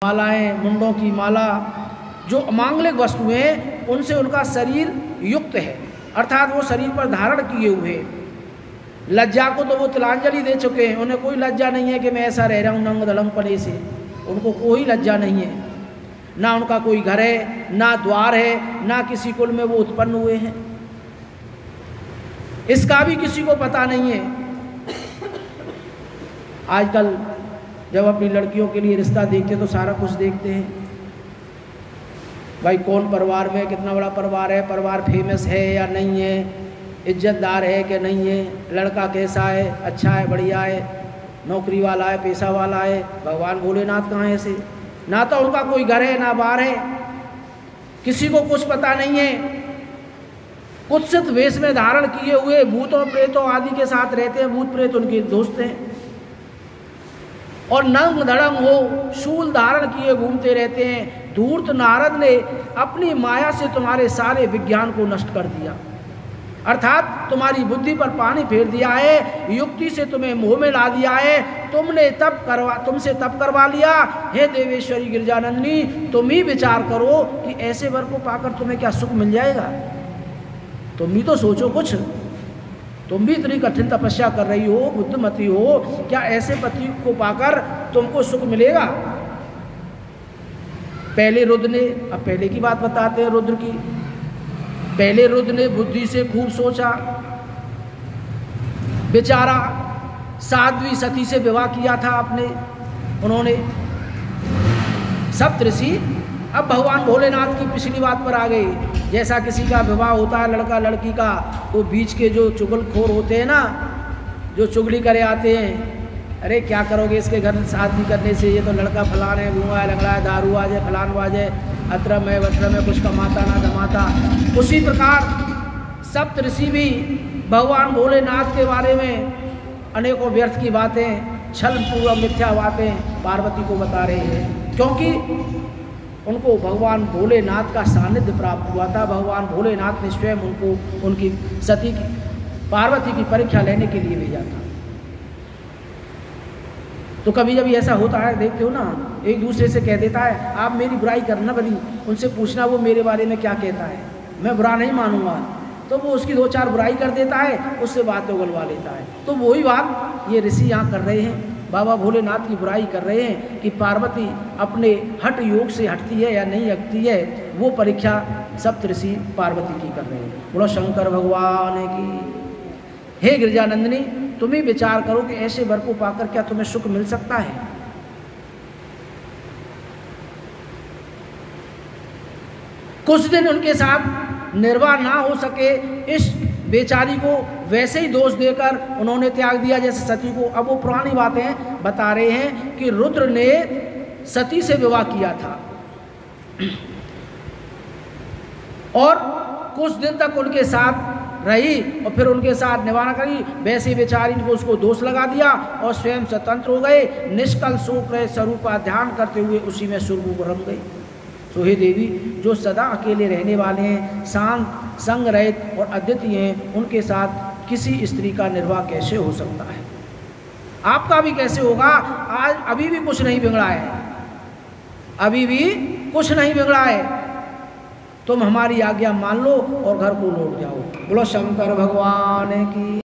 मालाएं, मुंडों की माला, जो अमांगलिक वस्तुएं, उनसे उनका शरीर युक्त है, अर्थात वो शरीर पर धारण किए हुए। लज्जा को तो वो तिलांजलि दे चुके हैं, उन्हें कोई लज्जा नहीं है कि मैं ऐसा रह रहा हूँ नंग दलंगपने से, उनको कोई लज्जा नहीं है। ना उनका कोई घर है, ना द्वार है, ना किसी कुल में वो उत्पन्न हुए हैं, इसका भी किसी को पता नहीं है। आजकल जब अपनी लड़कियों के लिए रिश्ता देखते तो सारा कुछ देखते हैं, भाई कौन परिवार में, कितना बड़ा परिवार है, परिवार फेमस है या नहीं है, इज्जतदार है कि नहीं है, लड़का कैसा है, अच्छा है, बढ़िया है, नौकरी वाला है, पैसा वाला है। भगवान भोलेनाथ कहाँ है ऐसे? ना तो उनका कोई घर है, ना बार है, किसी को कुछ पता नहीं है। कुत्सित वेश में धारण किए हुए भूतों प्रेतों आदि के साथ रहते हैं, भूत प्रेत उनके दोस्त हैं, और नंग धड़ंग हो शूल धारण किए घूमते रहते हैं। धूर्त नारद ने अपनी माया से तुम्हारे सारे विज्ञान को नष्ट कर दिया, अर्थात तुम्हारी बुद्धि पर पानी फेर दिया है, युक्ति से तुम्हें मोह में ला दिया है, तुमसे तप करवा लिया। हे देवेश्वरी गिरिजानंदिनी, तुम ही विचार करो कि ऐसे वर को पाकर तुम्हें क्या सुख मिल जाएगा? तुम भी तो सोचो कुछ, तुम भी इतनी कठिन तपस्या कर रही हो, बुद्धिमती हो, क्या ऐसे पति को पाकर तुमको सुख मिलेगा? पहले रुद्र ने, अब पहले की बात बताते हैं रुद्र की, पहले रुद्र ने बुद्धि से खूब सोचा बेचारा, साध्वी सती से विवाह किया था आपने, उन्होंने सप्तऋषि। अब भगवान भोलेनाथ की पिछली बात पर आ गई, जैसा किसी का विवाह होता है लड़का लड़की का, तो बीच के जो चुगलखोर होते हैं ना, जो चुगली करे आते हैं, अरे क्या करोगे इसके घर शादी करने से, ये तो लड़का फलान है, गुआ है, लंगड़ा है, दारू आज है, फलान बाज है, अत्रम है, वत्रम है, कुछ कमाता ना धमाता। उसी प्रकार सप्तऋषि भी भगवान भोलेनाथ के बारे में अनेकों व्यर्थ की बातें, छल पूर्व मिथ्या बातें पार्वती को बता रहे हैं, क्योंकि उनको भगवान भोलेनाथ का सानिध्य प्राप्त हुआ था। भगवान भोलेनाथ ने स्वयं उनको उनकी सती की, पार्वती की परीक्षा लेने के लिए भेजा था। तो कभी जब ऐसा होता है, देखते हो ना, एक दूसरे से कह देता है आप मेरी बुराई करना बनी, उनसे पूछना वो मेरे बारे में क्या कहता है, मैं बुरा नहीं मानूंगा, तो वो उसकी दो चार बुराई कर देता है, उससे बातें उगलवा लेता है। तो वही बात ये ऋषि यहाँ कर रहे हैं, बाबा भोलेनाथ की बुराई कर रहे हैं कि पार्वती अपने हठ योग से हटती है या नहीं हटती है, वो परीक्षा सप्तऋषि पार्वती की कर रहे हैं। बोलो शंकर भगवान की। हे गिरिजानंदिनी, तुम ही विचार करो कि ऐसे वर को पाकर क्या तुम्हें सुख मिल सकता है? कुछ दिन उनके साथ निर्वाह ना हो सके, इस बेचारी को वैसे ही दोष देकर उन्होंने त्याग दिया जैसे सती को। अब वो पुरानी बातें बता रहे हैं कि रुद्र ने सती से विवाह किया था और कुछ दिन तक उनके साथ रही और फिर उनके साथ निवारण करी, वैसे बेचारी को उसको दोष लगा दिया और स्वयं स्वतंत्र हो गए। निष्कल सुप्र स्वरूप का ध्यान करते हुए उसी में स्वरूप रम गई। तो हे देवी, जो सदा अकेले रहने वाले हैं, शांत संग रहित और अद्वितीय हैं, उनके साथ किसी स्त्री का निर्वाह कैसे हो सकता है? आपका भी कैसे होगा? आज अभी भी कुछ नहीं बिगड़ा है, अभी भी कुछ नहीं बिगड़ा है। तुम हमारी आज्ञा मान लो और घर को लौट जाओ। बोलो शंकर भगवान की।